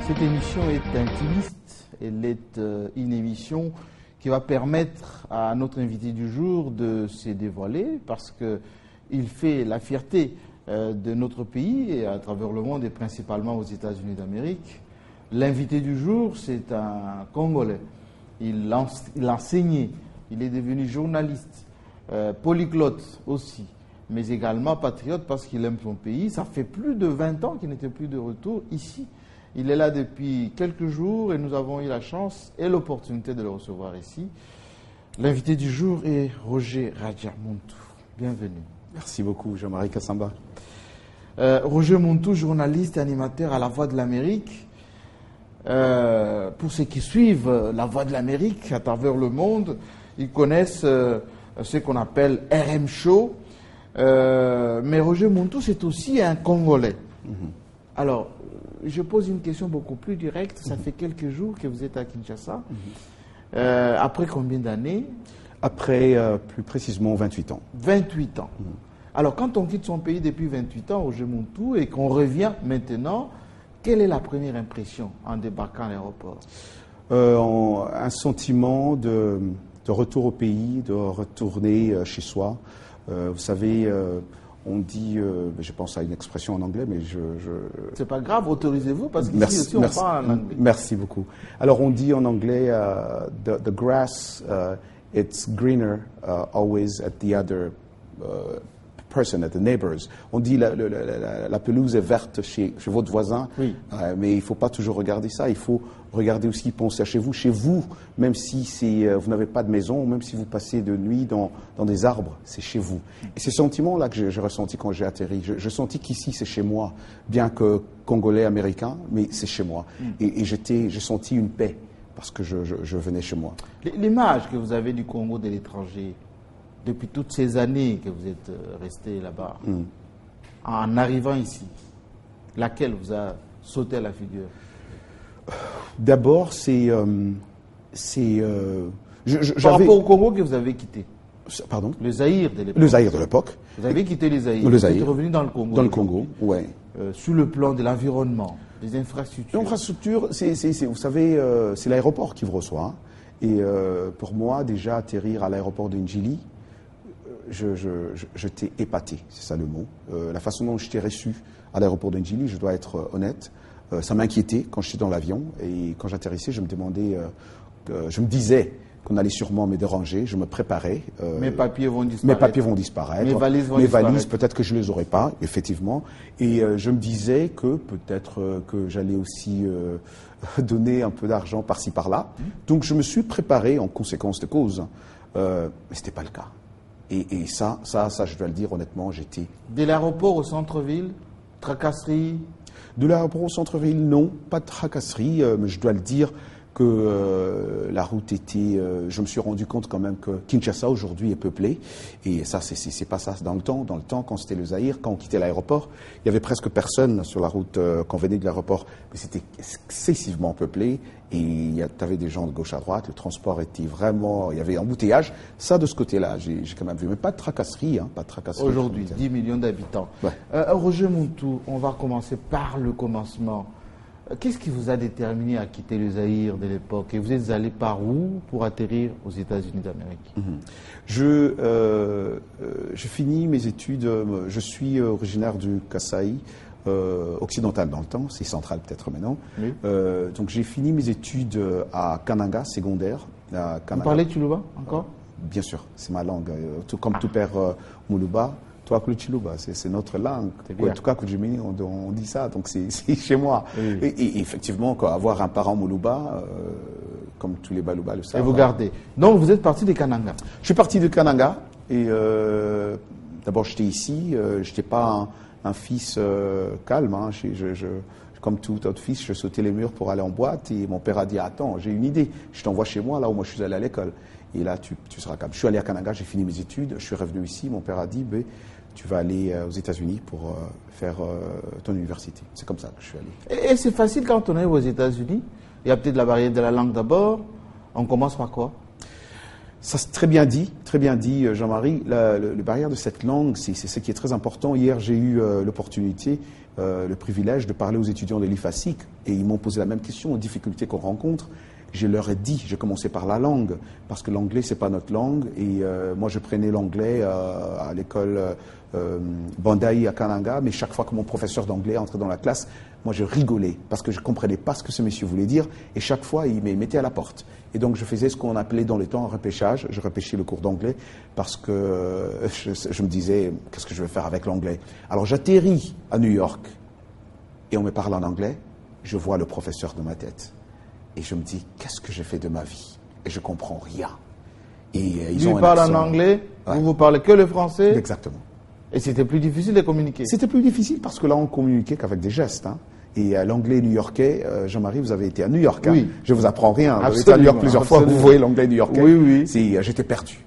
Cette émission est intimiste, elle est une émission qui va permettre à notre invité du jour de se dévoiler parce qu'il fait la fierté de notre pays et à travers le monde et principalement aux États-Unis d'Amérique. L'invité du jour, c'est un Congolais. Il enseignait, il est devenu journaliste, polyglotte aussi, mais également patriote parce qu'il aime son pays. Ça fait plus de 20 ans qu'il n'était plus de retour ici. Il est là depuis quelques jours et nous avons eu la chance et l'opportunité de le recevoir ici. L'invité du jour est Roger Radjamontou. Bienvenue. Merci beaucoup, Jean-Marie Kassamba. Roger Montou, journaliste et animateur à La Voix de l'Amérique. Pour ceux qui suivent La Voix de l'Amérique à travers le monde, ils connaissent ce qu'on appelle RM Show. Mais Roger Montou, c'est aussi un Congolais. Alors, je pose une question beaucoup plus directe. Ça fait quelques jours que vous êtes à Kinshasa. Après combien d'années? Après, plus précisément, 28 ans. 28 ans. Alors, quand on quitte son pays depuis 28 ans, Roger Montou, et qu'on revient maintenant, quelle est la première impression en débarquant à l'aéroport? Un sentiment de retour au pays, de retourner chez soi. Vous savez, on dit, je pense à une expression en anglais, mais C'est pas grave, autorisez-vous, parce qu'ici aussi on parle en anglais. Merci beaucoup. Alors, on dit en anglais, the grass, it's greener always at the other person, at the neighbors. On dit la pelouse est verte chez votre voisin, oui. Mais il ne faut pas toujours regarder ça. Il faut regarder aussi, penser à chez vous, même si vous n'avez pas de maison, même si vous passez de nuit dans des arbres, c'est chez vous. Et ces sentiments-là que j'ai ressentis quand j'ai atterri, je sentis qu'ici c'est chez moi, bien que congolais, américain, mais c'est chez moi. Et j'ai senti une paix parce que je venais chez moi. L'image que vous avez du Congo de l'étranger, depuis toutes ces années que vous êtes resté là-bas, en arrivant ici, laquelle vous a sauté à la figure? D'abord, par rapport au Congo que vous avez quitté. Pardon? Le Zaïre de l'époque. Le Zaïre de l'époque. Vous avez quitté le Zaïre. Le Zaïre. Vous êtes revenu dans le Congo. Dans le Congo, oui. Sur le plan de l'environnement, des infrastructures. L'infrastructure, vous savez, c'est l'aéroport qui vous reçoit. Et pour moi, déjà, atterrir à l'aéroport de Njili, je t'ai épaté, c'est ça le mot. La façon dont je t'ai reçu à l'aéroport de Njili, je dois être honnête, ça m'inquiétait quand j'étais dans l'avion. Et quand j'atterrissais, je me disais qu'on allait sûrement me déranger, je me préparais. Mes papiers vont disparaître. Mes papiers vont disparaître. Mes valises, peut-être que je ne les aurais pas, effectivement. Et je me disais que peut-être que j'allais aussi donner un peu d'argent par-ci, par-là. Donc je me suis préparé en conséquence de cause. Mais ce n'était pas le cas. Et ça, je dois le dire honnêtement, j'étais... De l'aéroport au centre-ville, tracasserie? De l'aéroport au centre-ville, non, pas de tracasserie, mais je dois le dire que la route était... je me suis rendu compte quand même que Kinshasa aujourd'hui est peuplée. Et ça, c'est pas ça dans le temps. Dans le temps, quand c'était le Zaïre, quand on quittait l'aéroport, il y avait presque personne sur la route quand on venait de l'aéroport. Mais c'était excessivement peuplé. Et tu avais des gens de gauche à droite. Le transport était vraiment... Il y avait embouteillage. Ça, de ce côté-là, j'ai quand même vu. Mais pas de tracasserie. Pas de tracasserie. Aujourd'hui, 10 millions d'habitants. Ouais. Roger Montou, on va commencer par le commencement. Qu'est-ce qui vous a déterminé à quitter le Zaïre de l'époque? Et vous êtes allé par où pour atterrir aux États-Unis d'Amérique? Je finis mes études. Je suis originaire du Kasaï, occidental dans le temps, c'est central peut-être maintenant. Oui. Donc j'ai fini mes études à Kananga, secondaire. À Kananga. Vous parlez Tsholuba encore? Bien sûr, c'est ma langue. Tout comme tout père Moulouba. Toi, Tsholuba, c'est notre langue. En tout cas, Kujimini, on dit ça, donc c'est chez moi. Oui. Et effectivement, avoir un parent Moulouba, comme tous les Balouba le savent. Et vous gardez. Donc vous êtes parti de Kananga? Je suis parti de Kananga et d'abord j'étais ici. Je n'étais pas un fils calme. Comme tout autre fils, je sautais les murs pour aller en boîte et mon père a dit attends, j'ai une idée, je t'envoie chez moi, là où moi je suis allé à l'école. Et là, tu seras calme. Je suis allé à Kananga, j'ai fini mes études, je suis revenu ici. Mon père a dit tu vas aller aux États-Unis pour faire ton université. C'est comme ça que je suis allé. Et c'est facile quand on est aux États-Unis? Il y a peut-être la barrière de la langue d'abord. On commence par quoi? Ça, c'est très bien dit, Jean-Marie. Le barrière de cette langue, c'est ce qui est très important. Hier, j'ai eu l'opportunité, le privilège de parler aux étudiants de l'IFASIC et ils m'ont posé la même question, aux difficultés qu'on rencontre. Je leur ai dit, j'ai commencé par la langue, parce que l'anglais, c'est pas notre langue. Et moi, je prenais l'anglais à l'école Bandai à Kananga, mais chaque fois que mon professeur d'anglais entrait dans la classe, moi, je rigolais, parce que je comprenais pas ce que ce monsieur voulait dire. Et chaque fois, il me mettait à la porte. Et donc, je faisais ce qu'on appelait dans les temps un repêchage. Je repêchais le cours d'anglais, parce que je me disais, qu'est-ce que je vais faire avec l'anglais? Alors, j'atterris à New York, et on me parle en anglais. Je vois le professeur dans ma tête. Et je me dis, qu'est-ce que j'ai fait de ma vie? Et je comprends rien. Et ils ont un parle accent. en anglais, Ouais. vous parlez que le français. Exactement. Et c'était plus difficile de communiquer. C'était plus difficile parce que là, on communiquait qu'avec des gestes. Hein. Et l'anglais new-yorkais, Jean-Marie, vous avez été à New York. Hein. Oui. Je vous apprends rien. Vous avez été Absolument, à New York plusieurs fois, absolument. vous voyez l'anglais new-yorkais. Oui, oui. J'étais perdu.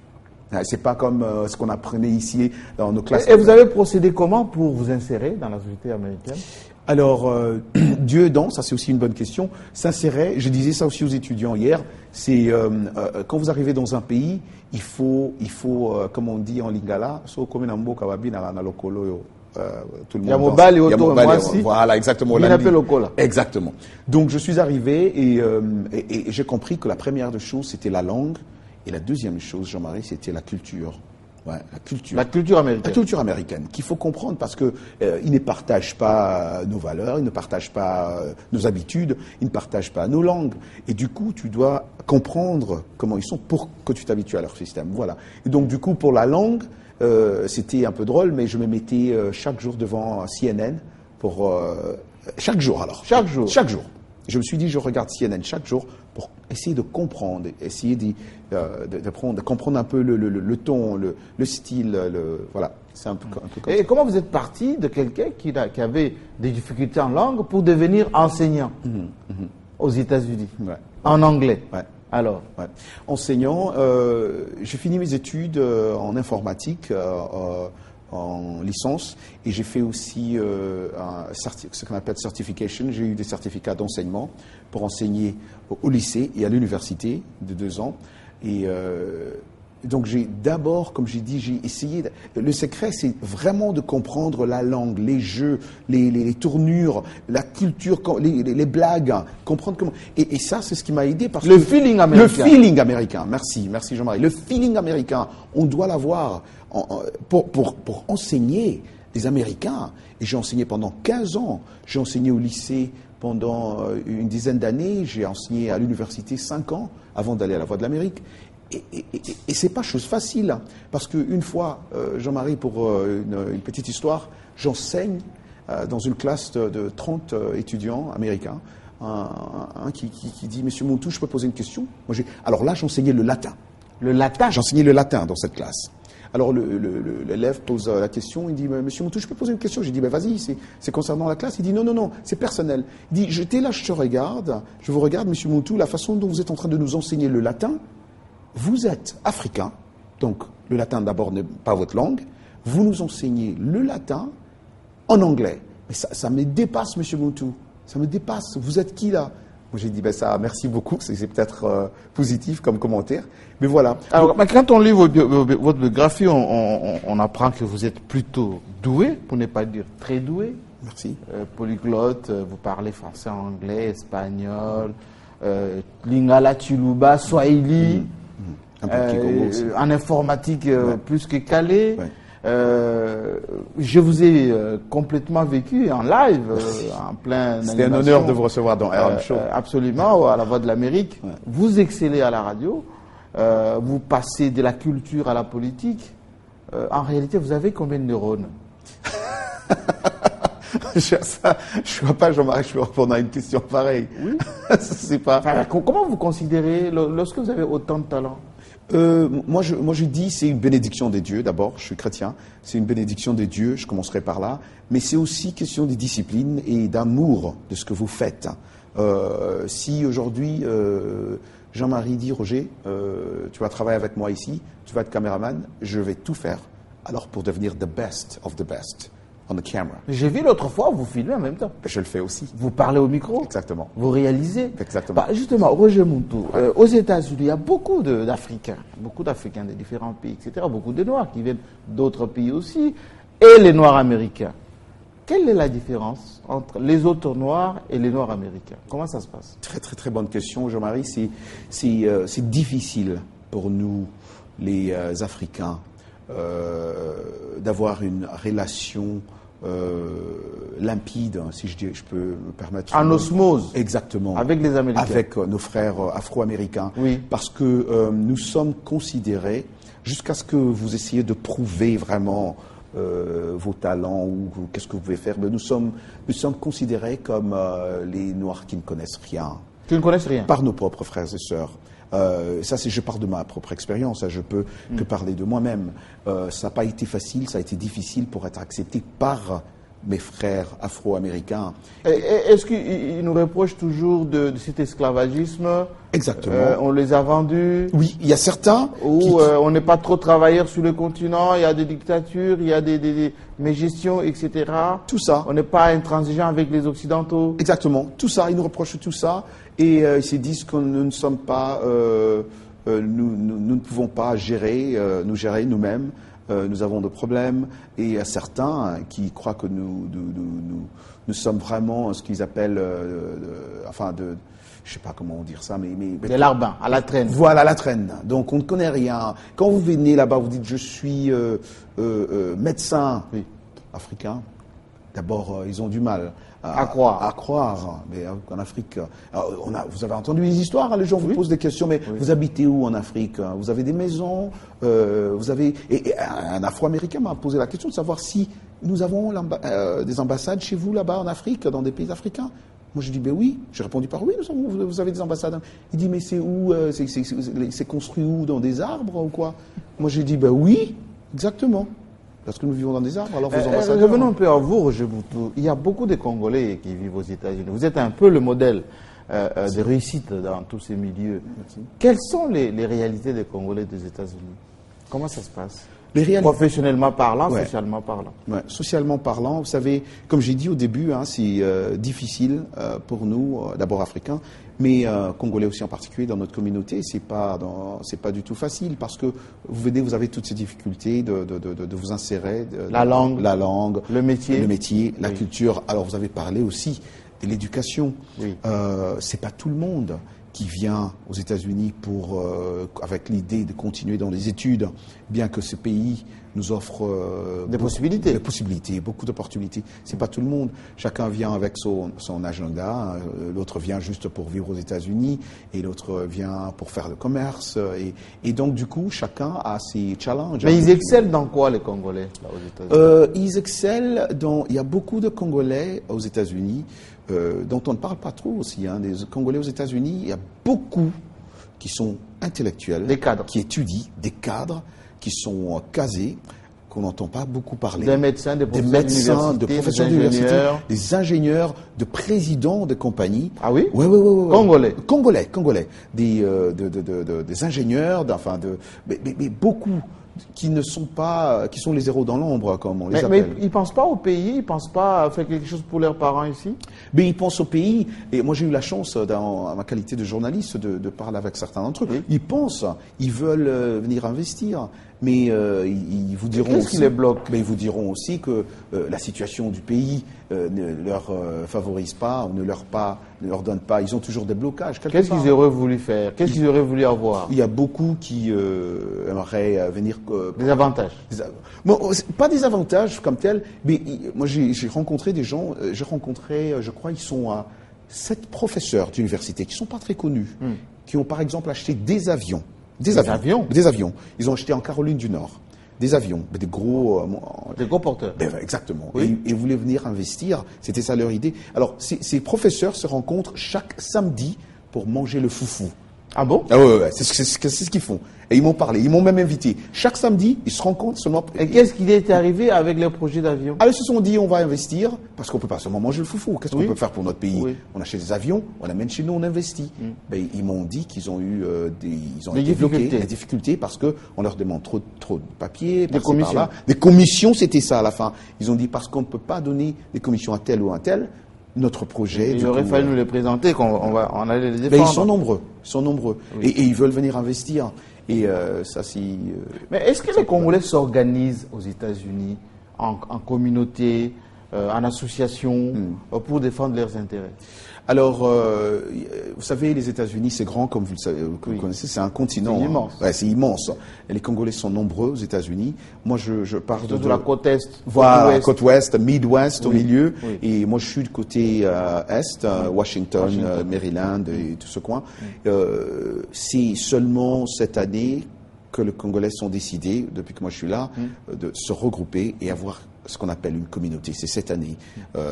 C'est pas comme ce qu'on apprenait ici dans nos classes. Et vous avez procédé comment pour vous insérer dans la société américaine? Alors, Dieu aidant, ça c'est aussi une bonne question, s'insérer, je disais ça aussi aux étudiants hier, c'est quand vous arrivez dans un pays, il faut comme on dit en lingala, so comme na mboka babina na lokolo yo, tout le monde danse. Mobali auto, Mobali, moi aussi. voilà, exactement. Il appelle lokola. Exactement. Donc je suis arrivé et j'ai compris que la première des choses c'était la langue et la deuxième chose, Jean-Marie, c'était la culture. Ouais, la culture. La culture américaine. La culture américaine, qu'il faut comprendre parce que ils ne partagent pas nos valeurs, ils ne partagent pas nos habitudes, ils ne partagent pas nos langues. Et du coup, tu dois comprendre comment ils sont pour que tu t'habitues à leur système. Voilà. Et donc, du coup, pour la langue, c'était un peu drôle, mais je me mettais chaque jour devant CNN pour chaque jour alors. Chaque jour. Chaque jour. Je me suis dit, je regarde CNN chaque jour pour essayer de comprendre, essayer de comprendre un peu le ton, le style, voilà. C'est un peu comme Et ça. comment vous êtes parti de quelqu'un qui avait des difficultés en langue pour devenir enseignant aux États-Unis, Ouais. en anglais? Ouais. Alors, Ouais. Enseignant, j'ai fini mes études en informatique, en licence, et j'ai fait aussi ce qu'on appelle certification. J'ai eu des certificats d'enseignement pour enseigner au lycée et à l'université de 2 ans. Et donc j'ai d'abord, comme j'ai dit, j'ai essayé. Le secret, c'est vraiment de comprendre la langue, les jeux, les tournures, la culture, les blagues, comprendre comment. Et ça, c'est ce qui m'a aidé parce le que feeling américain. le feeling américain. Merci Jean-Marie. Le feeling américain, on doit l'avoir pour enseigner les Américains. Et j'ai enseigné pendant 15 ans. J'ai enseigné au lycée pendant une dizaine d'années. J'ai enseigné à l'université 5 ans avant d'aller à la Voix de l'Amérique. Et c'est pas chose facile, hein, parce qu'une fois, Jean-Marie, pour une petite histoire, j'enseigne dans une classe de 30 étudiants américains, un qui dit « Monsieur Montou, je peux poser une question ?» Alors là, j'enseignais le latin. Le latin. J'enseignais le latin dans cette classe. Alors l'élève pose la question, il dit « Monsieur Montou, je peux poser une question ?» J'ai dit « Vas-y, c'est concernant la classe. » Il dit « Non, c'est personnel. » Il dit « J'étais là, je te regarde, je vous regarde, Monsieur Montou, la façon dont vous êtes en train de nous enseigner le latin, vous êtes africain, donc le latin d'abord n'est pas votre langue, vous nous enseignez le latin en anglais. Mais ça me dépasse, Monsieur Montou, ça me dépasse. Vous êtes qui là? Moi j'ai dit, ça, merci beaucoup, c'est peut-être positif comme commentaire, mais voilà. Alors, quand on lit votre biographie, on apprend que vous êtes plutôt doué, pour ne pas dire très doué. Merci. Polyglotte, vous parlez français, anglais, espagnol, lingala, tuluba, swahili. Un peu de Kikongo aussi. En informatique, plus que calé. Ouais. Je vous ai complètement vécu en live, en plein. C'était un honneur de vous recevoir dans RM Show. Absolument, à la Voix de l'Amérique. Ouais. Vous excellez à la radio, vous passez de la culture à la politique. En réalité, vous avez combien de neurones? Je ne vois pas, Jean-Marie, je peux répondre à une question pareille. Oui. C'est pas. Enfin, comment vous considérez lorsque vous avez autant de talent? Moi, je dis c'est une bénédiction des dieux. D'abord, je suis chrétien. C'est une bénédiction des dieux. Je commencerai par là. Mais c'est aussi question de discipline et d'amour de ce que vous faites. Si aujourd'hui Jean-Marie dit Roger, tu vas travailler avec moi ici, tu vas être caméraman, je vais tout faire. Alors pour devenir the best of the best. on the camera. J'ai vu l'autre fois, vous filmez en même temps. Je le fais aussi. Vous parlez au micro. Exactement. Vous réalisez. Exactement. Bah, justement, Roger Muntu, aux États-Unis, il y a beaucoup d'Africains de différents pays, etc. Beaucoup de Noirs qui viennent d'autres pays aussi, et les Noirs américains. Quelle est la différence entre les autres Noirs et les Noirs américains? Comment ça se passe? Très, très, très bonne question, Jean-Marie. C'est difficile pour nous, les Africains, d'avoir une relation limpide, si je peux me permettre. En osmose. Exactement. Avec les Américains. Avec nos frères afro-américains. Oui. Parce que nous sommes considérés, jusqu'à ce que vous essayiez de prouver vraiment vos talents ou qu'est-ce que vous pouvez faire, mais nous sommes considérés comme les Noirs qui ne connaissent rien. Qui ne connaissent rien. Par nos propres frères et sœurs. Ça, je pars de ma propre expérience, je peux que parler de moi-même. Ça n'a pas été facile, ça a été difficile pour être accepté par mes frères afro-américains. Est-ce qu'ils nous reprochent toujours de cet esclavagisme? Exactement. On les a vendus. Oui, il y a certains Ou on n'est pas trop travailleurs sur le continent, il y a des dictatures, il y a des mégestions, etc. Tout ça. On n'est pas intransigeant avec les Occidentaux. Exactement. Tout ça, ils nous reprochent tout ça. Et ils se disent que nous ne sommes pas... nous ne pouvons pas nous gérer nous-mêmes. Nous avons des problèmes. Et il y a certains qui croient que nous sommes vraiment ce qu'ils appellent... je ne sais pas comment dire ça, mais des larbins, à la traîne. Voilà, à la traîne. Donc on ne connaît rien. Quand vous venez là-bas, vous dites je suis médecin africain. D'abord, ils ont du mal à croire. Mais en Afrique, vous avez entendu les histoires, hein, les gens vous posent des questions, mais vous habitez où en Afrique? Vous avez des maisons, vous avez... Et un Afro-Américain m'a posé la question de savoir si nous avons des ambassades chez vous là-bas en Afrique, dans des pays africains. Moi, je dis, ben oui. J'ai répondu par oui, vous avez des ambassades. Il dit, mais c'est où? C'est construit où? Dans des arbres ou quoi? Moi, j'ai dit, ben oui, exactement. Parce que nous vivons dans des arbres, alors vos ambassadeurs... Revenons un peu à vous, Roger Muntu. Il y a beaucoup de Congolais qui vivent aux États-Unis. Vous êtes un peu le modèle de réussite dans tous ces milieux. Merci. Quelles sont les réalités des Congolais des États-Unis? Comment ça se passe? Professionnellement parlant, socialement parlant. Ouais, socialement parlant, vous savez, comme j'ai dit au début, hein, c'est difficile pour nous, d'abord africains, mais Congolais aussi en particulier dans notre communauté, c'est pas du tout facile parce que vous avez toutes ces difficultés de vous insérer, la langue, le métier, la culture. Alors vous avez parlé aussi de l'éducation. Oui. C'est pas tout le monde qui vient aux États-Unis avec l'idée de continuer dans les études, bien que ce pays nous offre des possibilités, beaucoup d'opportunités. C'est pas tout le monde. Chacun vient avec son agenda. L'autre vient juste pour vivre aux États-Unis et l'autre vient pour faire le commerce. Et donc du coup, chacun a ses challenges. Mais ils excellent dans quoi les Congolais là, aux États-Unis? Ils excellent dans. Il y a beaucoup de Congolais aux États-Unis. Dont on ne parle pas trop aussi, hein, des Congolais aux États-Unis, il y a beaucoup qui sont intellectuels, des cadres, qui étudient, des cadres qui sont casés, qu'on n'entend pas beaucoup parler. Des médecins, des professeurs d'université, des ingénieurs, de présidents de compagnies. Ah oui? Oui. Congolais. Des ingénieurs, mais beaucoup. Qui sont les héros dans l'ombre, comme on les appelle. Mais ils ne pensent pas au pays, ils ne pensent pas à faire quelque chose pour leurs parents ici? Mais ils pensent au pays, et moi j'ai eu la chance, dans ma qualité de journaliste, de parler avec certains d'entre eux. Oui. Ils pensent, ils veulent venir investir, mais ils vous diront aussi... Qu'est-ce qui les bloque? Mais ils vous diront aussi que la situation du pays ne leur favorise pas, ou ne leur donne pas, ils ont toujours des blocages. Qu'est-ce qu'ils auraient voulu faire? Qu'est-ce qu'ils auraient voulu avoir? Il y a beaucoup qui aimeraient venir... des avantages? Bon, pas des avantages comme tels, mais moi j'ai rencontré des gens, je crois, ils sont 7 professeurs d'université qui ne sont pas très connus, qui ont par exemple acheté des avions. Des avions. Ils ont acheté en Caroline du Nord. Des avions, des gros porteurs. Exactement. Oui. Et voulaient venir investir. C'était ça leur idée. Alors, ces professeurs se rencontrent chaque samedi pour manger le foufou. Ah bon? Ah ouais, c'est ce qu'ils font. Et ils m'ont parlé, ils m'ont même invité. Chaque samedi, ils se rencontrent seulement. Et qu'est-ce qui est arrivé avec les projets d'avion? Alors, ils se sont dit, on va investir, parce qu'on ne peut pas seulement manger le foufou. Qu'est-ce qu'on peut faire pour notre pays? On achète des avions, on amène chez nous, on investit. Ben, ils m'ont dit qu'ils ont eu été bloqués, des difficultés, parce qu'on leur demande trop de papiers, des commissions. Par là. Des commissions, c'était ça à la fin. Ils ont dit, parce qu'on ne peut pas donner des commissions à tel ou à tel, notre projet. Il aurait fallu nous les présenter, on allait les défendre. Ben, ils sont nombreux. Oui. Et ils veulent venir investir. Et ça, si. Mais est-ce que les Congolais s'organisent aux États-Unis en communauté, en association, pour défendre leurs intérêts? Alors, vous savez, les États-Unis, c'est grand, comme vous le connaissez, c'est un continent. C'est immense. Ouais, c'est immense. Et les Congolais sont nombreux aux États-Unis. Moi, je pars de la côte est. Voilà, côte ouest, Midwest au milieu. Oui. Et moi, je suis du côté est, Washington, Maryland et tout ce coin. C'est seulement cette année que les Congolais sont décidés, depuis que moi je suis là, de se regrouper et avoir ce qu'on appelle une communauté. C'est cette année.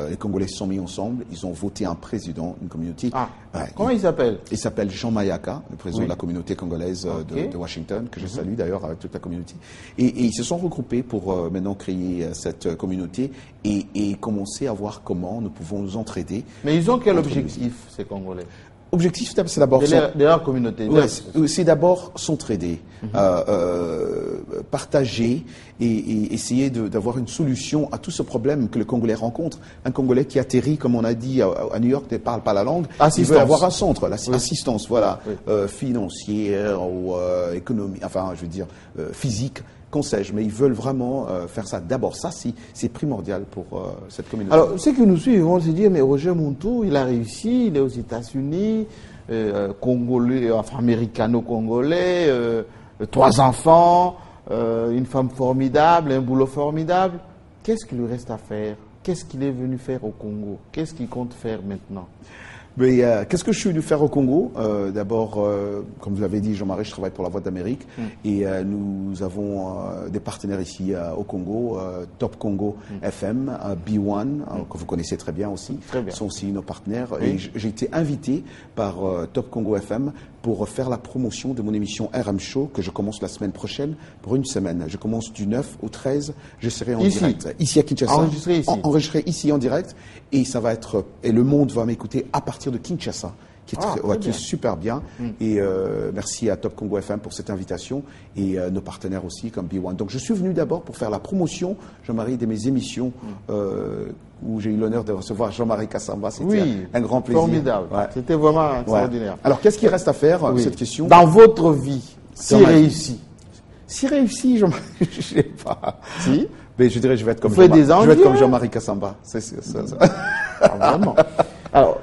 Les Congolais se sont mis ensemble, ils ont voté un président, une communauté. Ah. Ouais, comment il s'appelle? Il s'appelle Jean Mayaka, le président de la communauté congolaise de Washington, que je salue d'ailleurs avec toute la communauté. Et ils se sont regroupés pour maintenant créer cette communauté et commencer à voir comment nous pouvons nous entraider. Mais ils ont quel objectif, ces Congolais? Objectif, c'est d'abord de leur communauté. Ouais, c'est d'abord s'entraider, partager et essayer d'avoir une solution à tout ce problème que le Congolais rencontre. Un Congolais qui atterrit, comme on a dit, à New York, ne parle pas la langue. Il veut avoir un centre, l'assistance, voilà, financière ou économique, enfin, je veux dire, physique. Conseil, mais ils veulent vraiment faire ça. D'abord, ça, c'est primordial pour cette communauté. Alors, ceux qui nous suivent vont se dire, mais Roger Muntu, il a réussi, il est aux États-Unis, congolais, enfin américano-congolais, 3 enfants, une femme formidable, un boulot formidable. Qu'est-ce qu'il lui reste à faire? Qu'est-ce qu'il est venu faire au Congo? Qu'est-ce qu'il compte faire maintenant? Mais qu'est-ce que je suis venu faire au Congo? D'abord, comme vous l'avez dit, Jean-Marie, je travaille pour la Voix d'Amérique et nous avons des partenaires ici au Congo, Top Congo FM, B1, que vous connaissez très bien aussi, sont aussi nos partenaires. Et j'ai été invité par Top Congo FM pour faire la promotion de mon émission RM Show que je commence la semaine prochaine pour une semaine. Je commence du 9 au 13, je serai en direct ici à Kinshasa, enregistré ici en direct et ça va être et le monde va m'écouter à partir de Kinshasa qui est super bien et merci à Top Congo FM pour cette invitation et nos partenaires aussi comme B1. Donc je suis venu d'abord pour faire la promotion, Jean-Marie, de mes émissions où j'ai eu l'honneur de recevoir Jean-Marie Kassamba. C'était un grand plaisir. Formidable. C'était vraiment extraordinaire. Alors, qu'est-ce qu'il reste à faire, cette question? Dans votre vie, si réussi. Si réussi, je ne sais pas. Si? Mais je dirais, je vais être comme Jean-Marie Kassamba. C'est ça. Vraiment. Alors,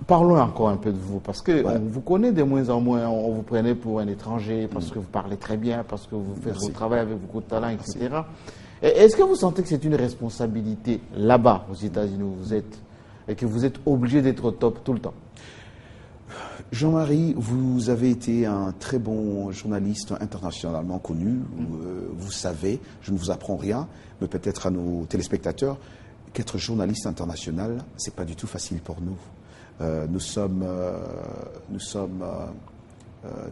parlons encore un peu de vous, parce que on vous connaît de moins en moins, on vous prenait pour un étranger, parce que vous parlez très bien, parce que vous faites votre travail avec beaucoup de talent, etc. Est-ce que vous sentez que c'est une responsabilité là-bas, aux États-Unis où vous êtes, et que vous êtes obligé d'être au top tout le temps? Jean-Marie, vous avez été un très bon journaliste internationalement connu. Vous savez, je ne vous apprends rien, mais peut-être à nos téléspectateurs, qu'être journaliste international, c'est pas du tout facile pour nous. Nous sommes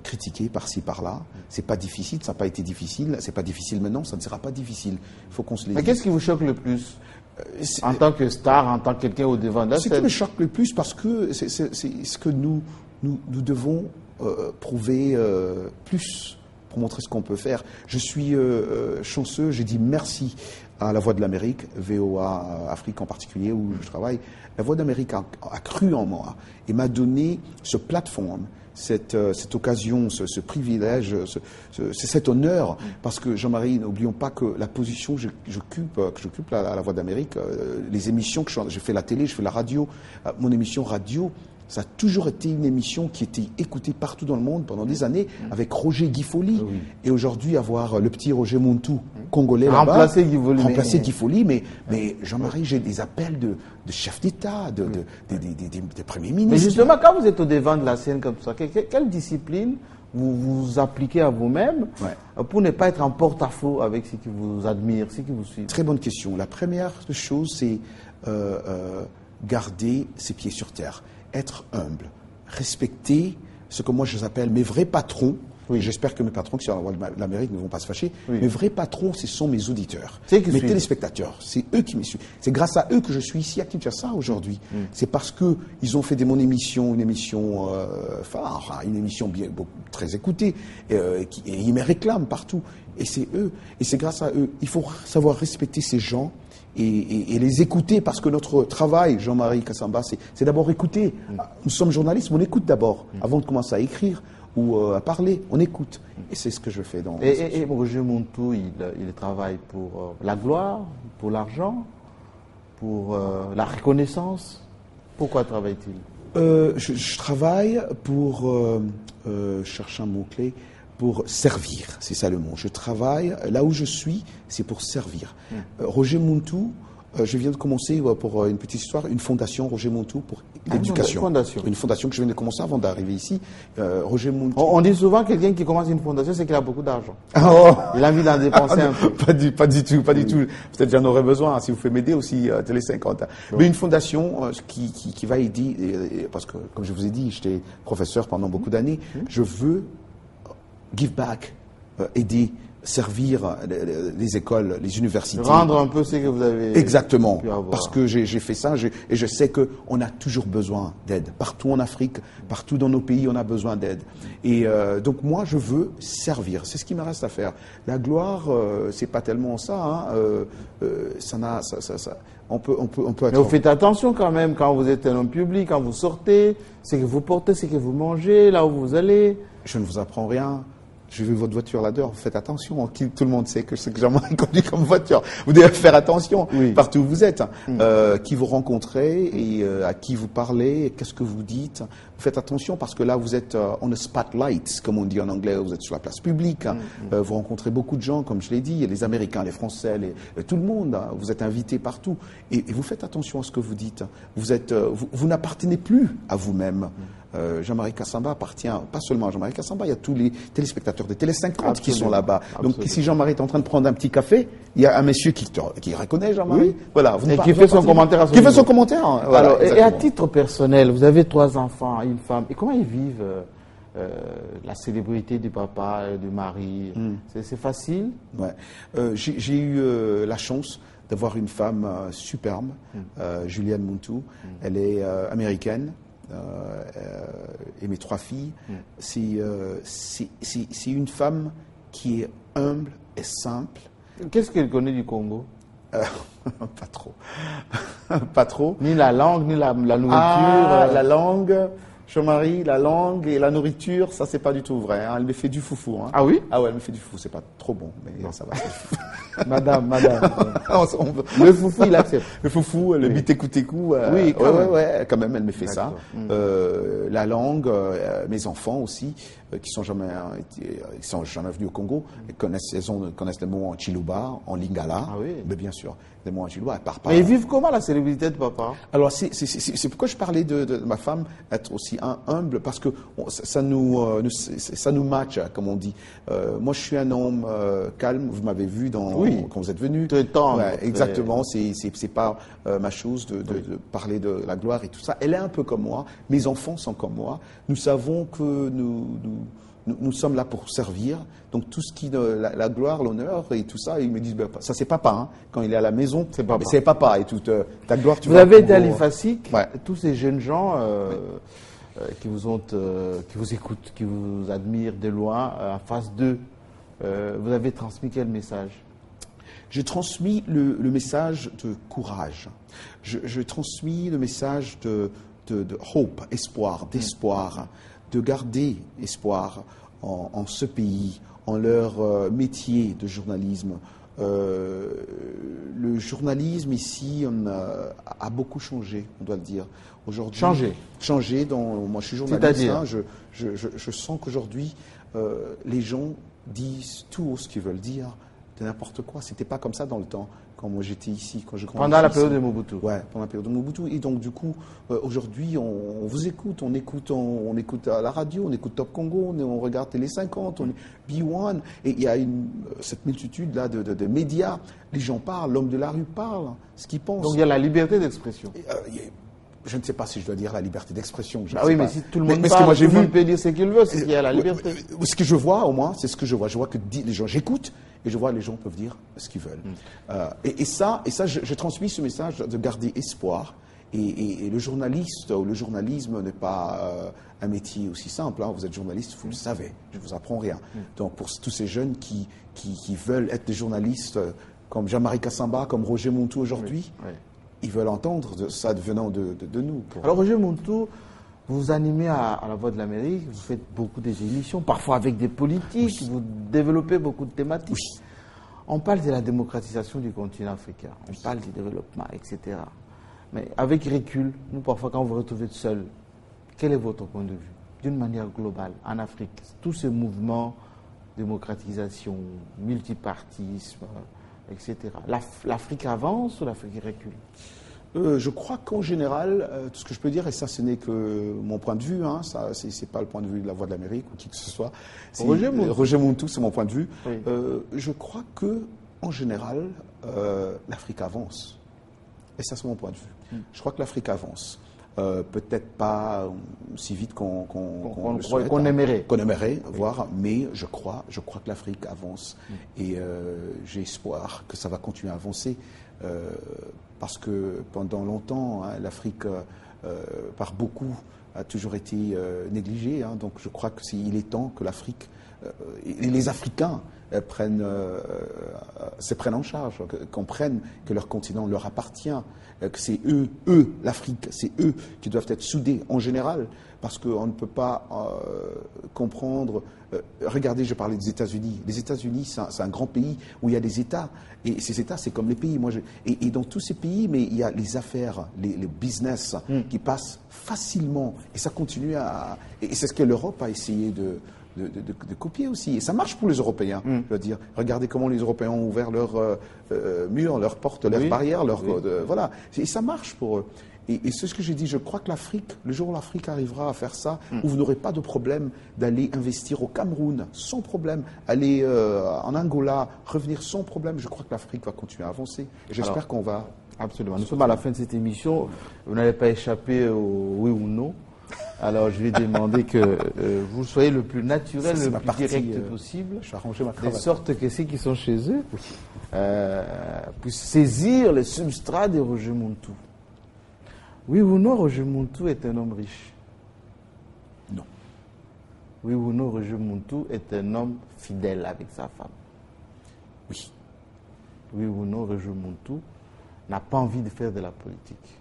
critiqués par-ci, par-là. C'est pas difficile, ça n'a pas été difficile. C'est pas difficile maintenant, ça ne sera pas difficile. Il faut qu'on se le dise. Mais qu'est-ce qui vous choque le plus en tant que star, en tant que quelqu'un au devant de la scène? Ce qui me choque le plus, parce que c'est ce que nous devons prouver plus pour montrer ce qu'on peut faire. Je suis chanceux, j'ai dit merci à la Voix de l'Amérique, VOA Afrique en particulier, où je travaille. La Voix d'Amérique a cru en moi et m'a donné ce plateforme, cette occasion, ce privilège, cet honneur, parce que Jean-Marie, n'oublions pas que la position que j'occupe à la Voix d'Amérique, les émissions que je fais la télé, je fais la radio, mon émission radio, ça a toujours été une émission qui était écoutée partout dans le monde pendant des années, avec Roger Guifoli. Oui. Et aujourd'hui, avoir le petit Roger Muntu, congolais là-bas. Remplacer Guifoli. Mais Jean-Marie, j'ai des appels de chefs d'État, de premiers ministres. Mais justement, quand vous êtes au devant de la scène comme ça, quelle discipline vous appliquez à vous-même pour ne pas être en porte-à-faux avec ceux qui vous admirent, ceux qui vous suivent? Très bonne question. La première chose, c'est garder ses pieds sur terre. Être humble, respecter ce que moi je appelle mes vrais patrons. Oui. J'espère que mes patrons qui sont à l'Amérique ne vont pas se fâcher. Oui. Mes vrais patrons, ce sont mes auditeurs, C'est qui mes suivent. téléspectateurs. C'est eux qui me suivent. C'est grâce à eux que je suis ici à Kinshasa aujourd'hui. C'est parce que ils ont fait de mon émission une émission phare, une émission bien, très écoutée, et ils me réclament partout. Et c'est eux. Et c'est grâce à eux. Il faut savoir respecter ces gens. Et les écouter, parce que notre travail, Jean-Marie Kassamba, c'est d'abord écouter. Nous sommes journalistes, mais on écoute d'abord, avant de commencer à écrire ou à parler, on écoute. Et c'est ce que je fais dans... Et Roger Montou, il travaille pour la gloire, pour l'argent, pour la reconnaissance. Pourquoi travaille-t-il? Je travaille pour, chercher un mot-clé, pour servir, c'est ça le mot. Je travaille, là où je suis, c'est pour servir. Roger Montou, je viens de commencer, pour une petite histoire, une fondation Roger Montou pour l'éducation. Une fondation que je viens de commencer avant d'arriver ici. Roger Montou. On dit souvent que quelqu'un qui commence une fondation, c'est qu'il a beaucoup d'argent. Oh. Il a envie d'en dépenser un peu. Pas du tout. Peut-être j'en aurais besoin, si vous pouvez m'aider aussi, Télé 50. Mais une fondation qui va aider, parce que, comme je vous ai dit, j'étais professeur pendant beaucoup d'années, je veux give back, aider, servir les écoles, les universités. Rendre un peu ce que vous avez Exactement, pu avoir. parce que j'ai fait ça et je sais qu'on a toujours besoin d'aide. Partout en Afrique, partout dans nos pays, on a besoin d'aide. Et donc moi, je veux servir. C'est ce qui me reste à faire. La gloire, c'est pas tellement ça. On peut être... Mais vous faites attention quand même quand vous êtes un homme public, quand vous sortez, ce que vous portez, ce que vous mangez, là où vous allez. Je ne vous apprends rien. J'ai vu votre voiture là-dedans, faites attention. Tout le monde sait que c'est que Jean-Marie conduit comme voiture. Vous devez faire attention partout où vous êtes. Qui vous rencontrez et à qui vous parlez, qu'est-ce que vous dites. Vous faites attention parce que là, vous êtes on the spotlight, comme on dit en anglais, vous êtes sur la place publique. Vous rencontrez beaucoup de gens, comme je l'ai dit, les Américains, les Français, tout le monde. Vous êtes invités partout. Et vous faites attention à ce que vous dites. Vous n'appartenez plus à vous-même. Jean-Marie Kassamba appartient pas seulement à Jean-Marie Kassamba, il y a tous les téléspectateurs de Télé 50 qui sont là-bas. Donc si Jean-Marie est en train de prendre un petit café, il y a un monsieur qui reconnaît Jean-Marie. Voilà, et qui fait son commentaire à son Qui fait niveau. son commentaire. Voilà, alors, et à titre personnel, vous avez 3 enfants, une femme. Et comment ils vivent la célébrité du papa et du mari? C'est facile? Ouais. J'ai eu la chance d'avoir une femme superbe, Juliane Montou. Elle est américaine. Et mes 3 filles, c'est une femme qui est humble et simple. Qu'est-ce qu'elle connaît du Congo? Pas trop. Pas trop. Ni la langue, ni la nourriture. La langue, Jean-Marie, la langue et la nourriture, ça c'est pas du tout vrai. Elle me fait du foufou. Ah oui? Ah ouais, elle me fait du foufou. C'est pas trop bon, mais ça va. Madame. Le foufou, il accepte. Le foufou, le bitécou-técou. Oui, quand même, elle me fait ça. La langue, mes enfants aussi, qui sont jamais venus au Congo, connaissent le mot en Chiluba, en Lingala. Ah oui. Mais bien sûr, le mot en Chiluba, elle part pas. Mais ils vivent comment la célébrité de papa? Alors, c'est pourquoi je parlais de ma femme être aussi humble, parce que ça nous match, comme on dit. Moi, je suis un homme calme, vous m'avez vu quand vous êtes venu. Très tendre. Ouais, exactement, c'est pas ma chose de parler de la gloire et tout ça. Elle est un peu comme moi, mes enfants sont comme moi. Nous savons que nous sommes là pour servir. Donc tout ce qui la gloire, l'honneur et tout ça, ils me disent ça c'est papa. Hein. Quand il est à la maison, c'est papa et toute ta gloire. Vous avez été à l'IFASIC, ouais. Tous ces jeunes gens qui vous écoutent, qui vous admirent de loin, en face d'eux, vous avez transmis quel message? J'ai transmis le message de courage. Je transmis le message de hope, espoir, d'espoir, de garder espoir en ce pays, en leur métier de journalisme. Le journalisme ici a beaucoup changé, on doit le dire. Aujourd'hui, changé. Moi, je suis journaliste. Hein, je sens qu'aujourd'hui, les gens disent tout ce qu'ils veulent dire, de n'importe quoi. C'était pas comme ça dans le temps, quand moi j'étais ici, quand je grandissais. Pendant la période de Mobutu. Ouais, pendant la période de Mobutu. Et donc du coup, aujourd'hui, on vous écoute, on écoute à la radio, on écoute Top Congo, on regarde Télé 50, on B1, et il y a cette multitude là de médias. Les gens parlent, l'homme de la rue parle, ce qu'il pense. Donc il y a la liberté d'expression. je ne sais pas si je dois dire la liberté d'expression. Ah oui, mais pas. si tout le monde mais parle, moi, tout le monde peut dire ce qu'il veut, c'est qu'il y a la liberté. Ce que je vois, au moins, c'est ce que je vois. Je vois que les gens, j'écoute et je vois les gens peuvent dire ce qu'ils veulent. Et ça, je transmis ce message de garder espoir. Et le journaliste ou le journalisme n'est pas un métier aussi simple. Hein. Vous êtes journaliste, vous le savez. Je ne vous apprends rien. Donc, pour tous ces jeunes qui veulent être des journalistes comme Jean-Marie Kassamba, comme Roger Montou aujourd'hui, ils veulent entendre ça venant de nous. Alors, Roger Montou, vous animez à la Voix de l'Amérique, vous faites beaucoup des émissions, parfois avec des politiques, vous développez beaucoup de thématiques. Oui. On parle de la démocratisation du continent africain, on parle du développement, etc. Mais avec recul, nous, parfois, quand vous vous retrouvez seul, quel est votre point de vue, d'une manière globale, en Afrique? Tous ces mouvements, démocratisation, multipartisme, etc. L'Afrique avance ou l'Afrique recule? Je crois qu'en général, tout ce que je peux dire, et ça ce n'est que mon point de vue, hein, ça c'est pas le point de vue de la Voix de l'Amérique ou qui que ce soit. Roger Montou, c'est mon point de vue. Oui. Je crois que en général, l'Afrique avance. Et ça c'est mon point de vue. Je crois que l'Afrique avance. Peut-être pas si vite qu'on aimerait. Qu'on aimerait voir, mais je crois que l'Afrique avance. Et j'ai espoir que ça va continuer à avancer. Parce que pendant longtemps, hein, l'Afrique, par beaucoup, a toujours été négligée. Hein, donc je crois qu'il est temps que l'Afrique et les Africains se prennent en charge, comprennent que leur continent leur appartient, que c'est eux, l'Afrique, c'est eux qui doivent être soudés en général, parce qu'on ne peut pas comprendre. Regardez, je parlais des États-Unis. Les États-Unis, c'est un grand pays où il y a des États, et ces États, c'est comme les pays. Et dans tous ces pays, mais il y a les affaires, les business qui passent facilement, et ça continue et c'est ce que l'Europe a essayé de copier aussi. Et ça marche pour les Européens, je veux dire. Regardez comment les Européens ont ouvert leurs murs, leurs portes, leurs barrières, voilà. Et ça marche pour eux. Et c'est ce que j'ai dit, je crois que l'Afrique, le jour où l'Afrique arrivera à faire ça, où vous n'aurez pas de problème d'aller investir au Cameroun sans problème, aller en Angola, revenir sans problème, je crois que l'Afrique va continuer à avancer. Et j'espère qu'on va... Absolument. Nous sommes à la fin de cette émission. Vous n'allez pas échapper au oui ou non. Alors, je vais demander que vous soyez le plus naturel, le plus direct possible, je vais arranger ma cravate. De sorte que ceux qui sont chez eux puissent saisir le substrat de Roger Montou. Oui ou non, Roger Montou est un homme riche? Non. Oui ou non, Roger Montou est un homme fidèle avec sa femme? Oui. Oui ou non, Roger Montou n'a pas envie de faire de la politique?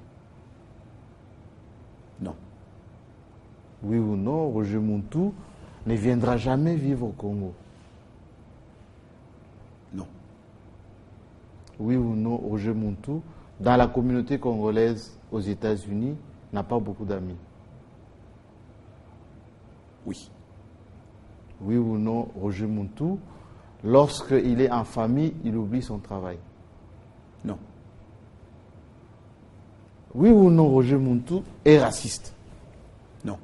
Non. Oui ou non, Roger Montou ne viendra jamais vivre au Congo? Non. Oui ou non, Roger Montou, dans la communauté congolaise aux États-Unis, n'a pas beaucoup d'amis? Oui. Oui ou non, Roger Montou, lorsqu'il est en famille, il oublie son travail? Non. Oui ou non, Roger Montou est raciste? Non.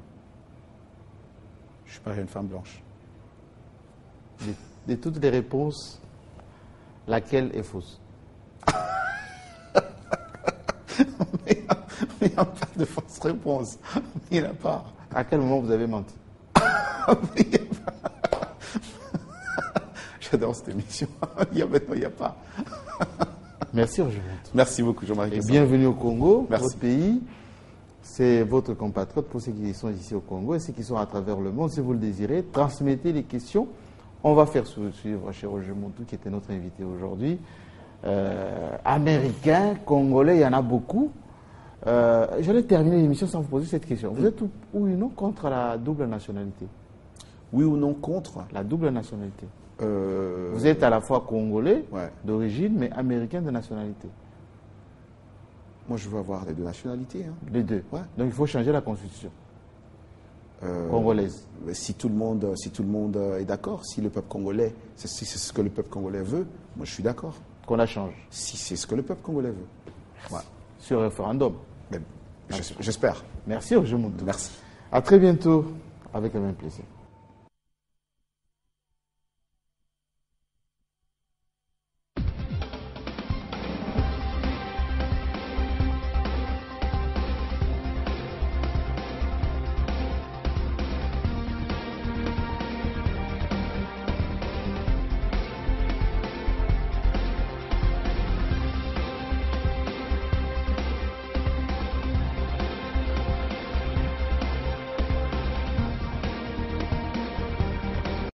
Je suis pas une femme blanche. De toutes les réponses, laquelle est fausse? Mais il n'y a pas de fausse réponse. Il n'y en a pas. À quel moment vous avez menti? J'adore cette émission. Maintenant, il n'y a pas. Merci, Roger Montou. Merci beaucoup, Jean-Marie. Et bienvenue au Congo, Merci. Votre pays. C'est votre compatriote pour ceux qui sont ici au Congo et ceux qui sont à travers le monde. Si vous le désirez, transmettez les questions. On va faire suivre chez Roger Montou, qui était notre invité aujourd'hui. Américains, Congolais, il y en a beaucoup. J'allais terminer l'émission sans vous poser cette question. Vous êtes oui ou non contre la double nationalité? Oui ou non contre la double nationalité? Vous êtes à la fois congolais d'origine, mais américain de nationalité. Moi, je veux avoir les deux nationalités. Hein. Les deux. Ouais. Donc, il faut changer la constitution congolaise. Si tout le monde est d'accord, si le peuple congolais, c'est ce que le peuple congolais veut, moi, je suis d'accord. Qu'on la change. Si c'est ce que le peuple congolais veut. Ouais. Sur le référendum. J'espère. Merci, Roger Montou. Merci. À très bientôt, avec le même plaisir.